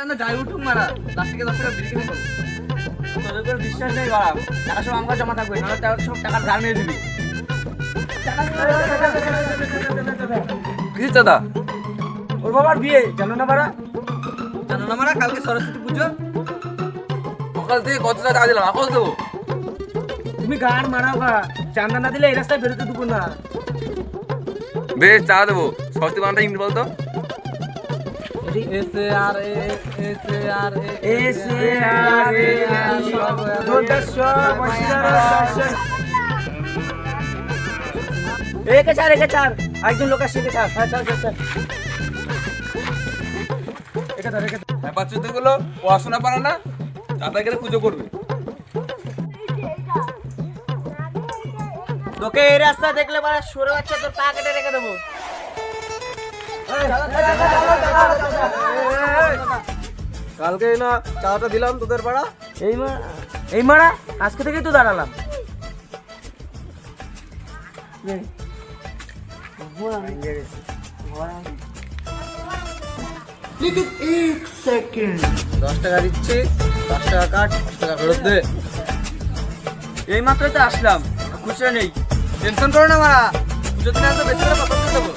না যাই উঠুক মারা লাস্ট থেকে 10 টাকা বিক্রি করবো। তোদের উপর বিশ্বাস নেই বাবা, টাকা সব আমার জমা থাকবে, নাহলে সব টাকা ধার নিয়ে দিবি। কি দাদা? ওর বাবার বিয়ে জানো না বাড়া? জানো না মারা কালকে সরস্বতী পুজো, সকাল থেকে কত টাকা দিলাম, আকল দেবো? তুমি গান মারাও গা, চান্দা না দিলে এই রাস্তায় বেরোতে দেবো না। বেশ চা দেবো। সরস্বতী বানটা ইংরেজি বলতো। এসে আর একে চার একজন লোক আসছে, একে চার। হ্যাঁ চার বাচ্চা গুলো পড়াশোনা পারে না, দাদা গেলে পুজো করবে। তোকে এই রাস্তা দেখলে বাড়া সরে বাচ্চা তোর পা কেটে রেখে দেবো। কালকে না চাটা দিলাম তোদের পাড়া, এই মারা আজকে থেকেই তো দাঁড়ালাম। $10 দিচ্ছি, 10 টাকা কাট, 10 টাকা ফেরত দে। এই মাত্রই তো আসলাম, খুচরা নেই। টেনশন করো না মারা, পুজোর দিনে এত বেশি করে কথা বলে দেবো।